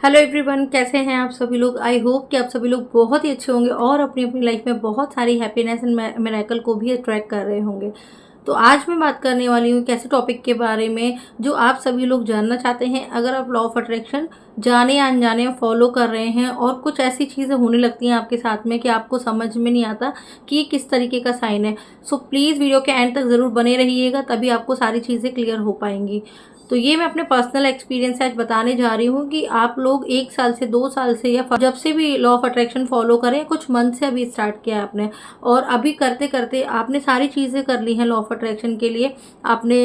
Hello everyone, कैसे हैं आप सभी लोग। आई होप कि आप सभी लोग बहुत ही अच्छे होंगे और अपनी अपनी लाइफ में बहुत सारी हैप्पीनेस एंड मिरेकल को भी अट्रैक्ट कर रहे होंगे। तो आज मैं बात करने वाली हूँ एक ऐसे टॉपिक के बारे में जो आप सभी लोग जानना चाहते हैं। अगर आप लॉ ऑफ अट्रैक्शन जाने या अनजाने फॉलो कर रहे हैं और कुछ ऐसी चीज़ें होने लगती हैं आपके साथ में कि आपको समझ में नहीं आता कि ये किस तरीके का साइन है, सो प्लीज़ वीडियो के एंड तक ज़रूर बने रहिएगा, तभी आपको सारी चीज़ें क्लियर हो पाएंगी। तो ये मैं अपने पर्सनल एक्सपीरियंस से आज बताने जा रही हूँ कि आप लोग 1 साल से 2 साल से या जब से भी लॉ ऑफ अट्रैक्शन फॉलो करें, कुछ मंथ से अभी स्टार्ट किया है आपने और अभी करते करते आपने सारी चीज़ें कर ली हैं लॉ ऑफ अट्रैक्शन के लिए। आपने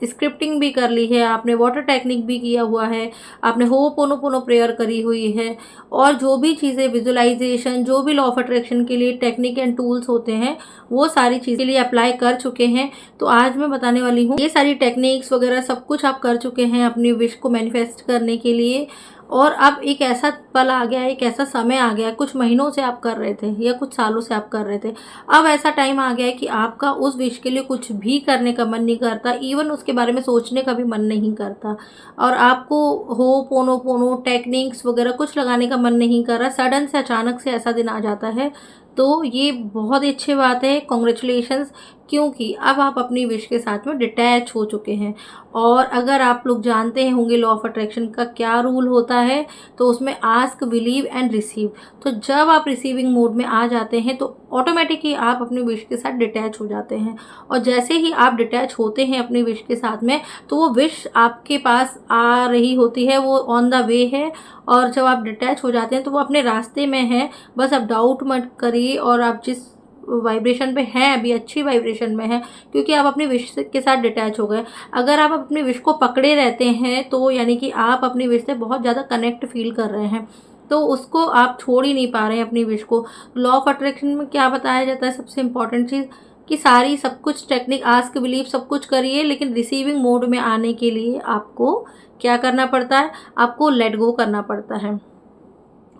स्क्रिप्टिंग भी कर ली है, आपने वाटर टेक्निक भी किया हुआ है, आपने होपोनोपोनो प्रेयर करी हुई है और जो भी चीज़ें विजुअलाइजेशन, जो भी लॉ ऑफ अट्रैक्शन के लिए टेक्निक एंड टूल्स होते हैं, वो सारी चीज़ें के लिए अप्लाई कर चुके हैं। तो आज मैं बताने वाली हूँ ये सारी टेक्निक्स वगैरह सब कुछ आप कर चुके हैं अपनी विश को मैनिफेस्ट करने के लिए। और अब एक ऐसा पल आ गया है, एक ऐसा समय आ गया है, कुछ महीनों से आप कर रहे थे या कुछ सालों से आप कर रहे थे, अब ऐसा टाइम आ गया है कि आपका उस विश के लिए कुछ भी करने का मन नहीं करता, इवन उसके बारे में सोचने का भी मन नहीं करता और आपको हो पोनो पोनो टेक्निक्स वगैरह कुछ लगाने का मन नहीं कर रहा। सडन से अचानक से ऐसा दिन आ जाता है, तो ये बहुत ही अच्छी बात है, कॉन्ग्रेचुलेशंस, क्योंकि अब आप अपनी विश के साथ में डिटैच हो चुके हैं। और अगर आप लोग जानते होंगे लॉ ऑफ अट्रैक्शन का क्या रूल होता है, तो उसमें आस्क, बिलीव एंड रिसीव। तो जब आप रिसीविंग मोड में आ जाते हैं तो ऑटोमेटिकली आप अपनी विश के साथ डिटैच हो जाते हैं और जैसे ही आप डिटैच होते हैं अपनी विश के साथ में, तो वो विश आपके पास आ रही होती है, वो ऑन द वे है। और जब आप डिटैच हो जाते हैं तो वो अपने रास्ते में है। बस आप डाउट मत करिए और आप जिस वाइब्रेशन पे हैं अभी, अच्छी वाइब्रेशन में है, क्योंकि आप अपनी विश के साथ डिटैच हो गए। अगर आप अपनी विश को पकड़े रहते हैं तो यानी कि आप अपनी विश से बहुत ज़्यादा कनेक्ट फील कर रहे हैं, तो उसको आप छोड़ ही नहीं पा रहे हैं अपनी विश को। लॉ ऑफ अट्रैक्शन में क्या बताया जाता है, सबसे इंपॉर्टेंट चीज़ कि सारी सब कुछ टेक्निक, आस्क, बिलीव सब कुछ करिए, लेकिन रिसीविंग मोड में आने के लिए आपको क्या करना पड़ता है, आपको लेट गो करना पड़ता है।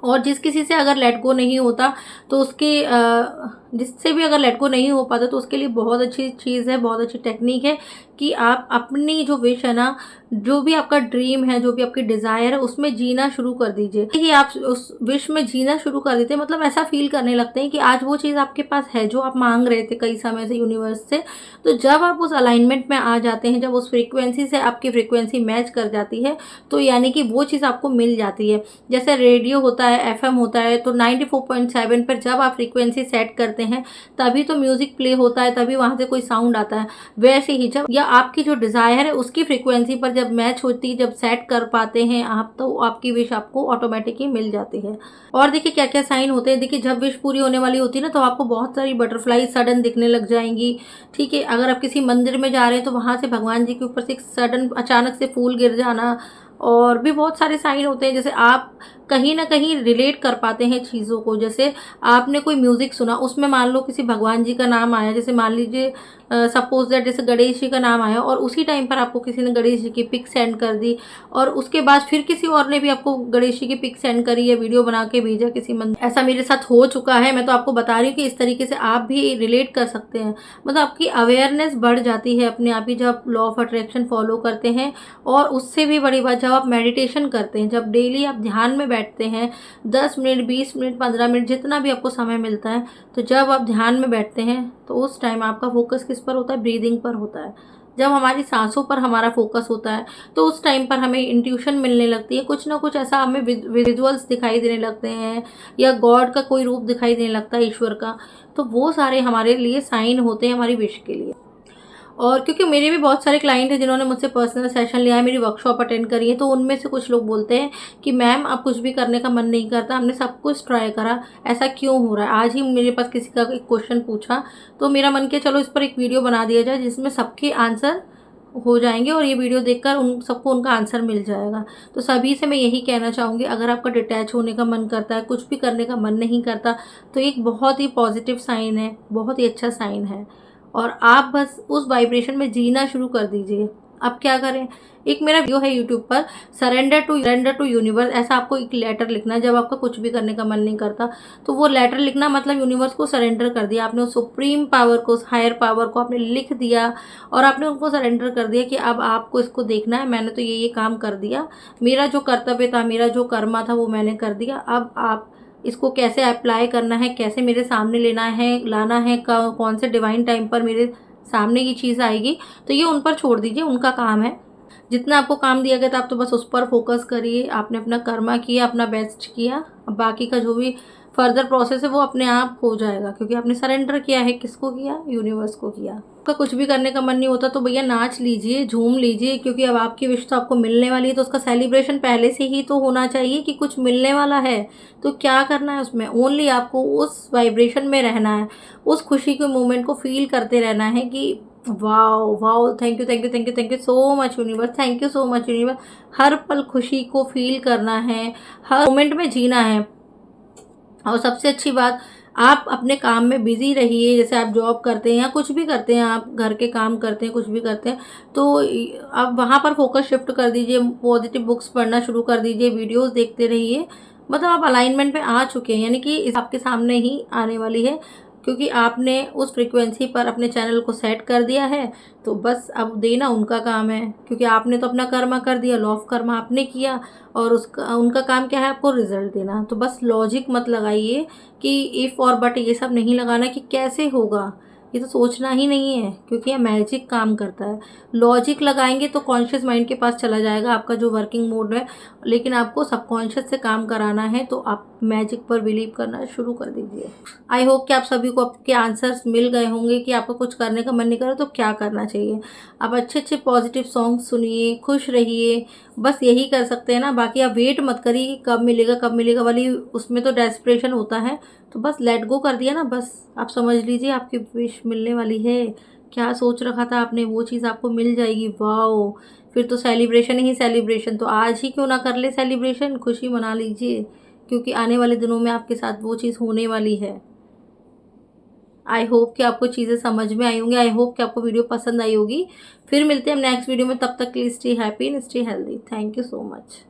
और जिस किसी से अगर लेट गो नहीं होता तो उसके जिससे भी अगर लेट गो नहीं हो पाता तो उसके लिए बहुत अच्छी चीज़ है, बहुत अच्छी टेक्निक है कि आप अपनी जो विश है ना, जो भी आपका ड्रीम है, जो भी आपकी डिज़ायर है, उसमें जीना शुरू कर दीजिए। कि आप उस विश में जीना शुरू कर देते हैं, मतलब ऐसा फील करने लगते हैं कि आज वो चीज़ आपके पास है जो आप मांग रहे थे कई समय से यूनिवर्स से। तो जब आप उस अलाइनमेंट में आ जाते हैं, जब उस फ्रीक्वेंसी से आपकी फ्रीक्वेंसी मैच कर जाती है, तो यानी कि वो चीज़ आपको मिल जाती है। जैसे रेडियो होता है, एफएम होता है, तो 94.7 पर जब आप फ्रीक्वेंसी सेट करते हैं तभी तो म्यूजिक प्ले होता है, तभी वहाँ से कोई साउंड आता है। वैसे ही जब या आपकी जो डिज़ायर है उसकी फ्रीक्वेंसी पर जब मैच होती है, जब सेट कर पाते हैं आप, तो आपकी विश आपको ऑटोमेटिक ही मिल जाती है। और देखिए क्या क्या साइन होते हैं। देखिए, जब विश पूरी होने वाली होती है ना, तो आपको बहुत सारी बटरफ्लाई सडन दिखने लग जाएंगी। ठीक है, अगर आप किसी मंदिर में जा रहे हैं तो वहाँ से भगवान जी के ऊपर से एक सडन अचानक से फूल गिर जाना, और भी बहुत सारे साइन होते हैं। जैसे आप कहीं ना कहीं रिलेट कर पाते हैं चीज़ों को, जैसे आपने कोई म्यूज़िक सुना, उसमें मान लो किसी भगवान जी का नाम आया, जैसे मान लीजिए सपोज दैट जैसे गणेश जी का नाम आया और उसी टाइम पर आपको किसी ने गणेश जी की पिक सेंड कर दी, और उसके बाद फिर किसी और ने भी आपको गणेश जी की पिक सेंड करी या वीडियो बना के भेजा किसी मंदिर। ऐसा मेरे साथ हो चुका है। मैं तो आपको बता रही हूँ कि इस तरीके से आप भी रिलेट कर सकते हैं। मतलब आपकी अवेयरनेस बढ़ जाती है अपने आप ही जब लॉ ऑफ अट्रैक्शन फॉलो करते हैं। और उससे भी बड़ी बात, जब आप मेडिटेशन करते हैं, जब डेली आप ध्यान में बैठते हैं 10 मिनट, 20 मिनट, 15 मिनट, जितना भी आपको समय मिलता है, तो जब आप ध्यान में बैठते हैं तो उस टाइम आपका फोकस किस पर होता है, ब्रीदिंग पर होता है। जब हमारी सांसों पर हमारा फोकस होता है तो उस टाइम पर हमें इंट्यूशन मिलने लगती है, कुछ ना कुछ ऐसा हमें विजुअल्स दिखाई देने लगते हैं या गॉड का कोई रूप दिखाई देने लगता है, ईश्वर का। तो वो सारे हमारे लिए साइन होते हैं हमारी विश के लिए। और क्योंकि मेरे भी बहुत सारे क्लाइंट हैं जिन्होंने मुझसे पर्सनल सेशन लिया है, मेरी वर्कशॉप अटेंड करी है, तो उनमें से कुछ लोग बोलते हैं कि मैम अब कुछ भी करने का मन नहीं करता, हमने सब कुछ ट्राई करा, ऐसा क्यों हो रहा है। आज ही मेरे पास किसी का एक क्वेश्चन पूछा, तो मेरा मन किया चलो इस पर एक वीडियो बना दिया जाए जिसमें सबके आंसर हो जाएंगे और ये वीडियो देखकर उन सबको उनका आंसर मिल जाएगा। तो सभी से मैं यही कहना चाहूँगी, अगर आपका डिटैच होने का मन करता है, कुछ भी करने का मन नहीं करता, तो एक बहुत ही पॉजिटिव साइन है, बहुत ही अच्छा साइन है। और आप बस उस वाइब्रेशन में जीना शुरू कर दीजिए। अब क्या करें, एक मेरा वीडियो है यूट्यूब पर, सरेंडर टू यूनिवर्स, ऐसा आपको एक लेटर लिखना है जब आपका कुछ भी करने का मन नहीं करता। तो वो लेटर लिखना मतलब यूनिवर्स को सरेंडर कर दिया आपने, उस सुप्रीम पावर को, उस हायर पावर को आपने लिख दिया और आपने उनको सरेंडर कर दिया कि अब आपको इसको देखना है, मैंने तो ये काम कर दिया, मेरा जो कर्तव्य था, मेरा जो कर्मा था वो मैंने कर दिया, अब आप इसको कैसे अप्लाई करना है, कैसे मेरे सामने लेना है, लाना है, कौन से डिवाइन टाइम पर मेरे सामने ये चीज़ आएगी, तो ये उन पर छोड़ दीजिए, उनका काम है। जितना आपको काम दिया गया था आप तो बस उस पर फोकस करिए, आपने अपना कर्मा किया, अपना बेस्ट किया, अब बाकी का जो भी फर्दर प्रोसेस है वो अपने आप हो जाएगा, क्योंकि आपने सरेंडर किया है, किसको किया, यूनिवर्स को किया। आपका कुछ भी करने का मन नहीं होता तो भैया नाच लीजिए, झूम लीजिए, क्योंकि अब आपकी विश तो आपको मिलने वाली है, तो उसका सेलिब्रेशन पहले से ही तो होना चाहिए कि कुछ मिलने वाला है। तो क्या करना है उसमें, ओनली आपको उस वाइब्रेशन में रहना है, उस खुशी के मोमेंट को फील करते रहना है कि wow wow, thank you thank you thank you thank you so much universe, thank you so much universe. हर पल खुशी को फील करना है, हर मोमेंट में जीना है। और सबसे अच्छी बात, आप अपने काम में बिजी रहिए, जैसे आप जॉब करते हैं या कुछ भी करते हैं, आप घर के काम करते हैं, कुछ भी करते हैं, तो आप वहाँ पर फोकस शिफ्ट कर दीजिए, पॉजिटिव बुक्स पढ़ना शुरू कर दीजिए, वीडियोस देखते रहिए। मतलब आप अलाइनमेंट में आ चुके हैं, यानी कि इस आपके सामने ही आने वाली है, क्योंकि आपने उस फ्रीक्वेंसी पर अपने चैनल को सेट कर दिया है। तो बस अब देना उनका काम है, क्योंकि आपने तो अपना कर्मा कर दिया, लॉ ऑफ कर्मा आपने किया, और उसका उनका काम क्या है, आपको रिजल्ट देना। तो बस लॉजिक मत लगाइए कि इफ़ और बट, ये सब नहीं लगाना कि कैसे होगा, ये तो सोचना ही नहीं है, क्योंकि ये मैजिक काम करता है। लॉजिक लगाएंगे तो कॉन्शियस माइंड के पास चला जाएगा आपका जो वर्किंग मोड है, लेकिन आपको सबकॉन्शियस से काम कराना है, तो आप मैजिक पर बिलीव करना शुरू कर दीजिए। आई होप कि आप सभी को आपके आंसर्स मिल गए होंगे कि आपको कुछ करने का मन नहीं कर रहा तो क्या करना चाहिए। आप अच्छे अच्छे पॉजिटिव सॉन्ग सुनिए, खुश रहिए, बस यही कर सकते हैं ना। बाकी आप वेट मत करिए कि कब मिलेगा वाली, उसमें तो डेस्परेशन होता है। तो बस लेट गो कर दिया ना, बस आप समझ लीजिए आपकी विश मिलने वाली है। क्या सोच रखा था आपने, वो चीज़ आपको मिल जाएगी। वाओ, फिर तो सेलिब्रेशन ही सेलिब्रेशन, तो आज ही क्यों ना कर ले सेलिब्रेशन, खुशी मना लीजिए, क्योंकि आने वाले दिनों में आपके साथ वो चीज़ होने वाली है। आई होप कि आपको चीज़ें समझ में आई होंगी, आई होप कि आपको वीडियो पसंद आई होगी। फिर मिलते हैं हम नेक्स्ट वीडियो में, तब तक के लिए stay happy and stay healthy. Thank you so much.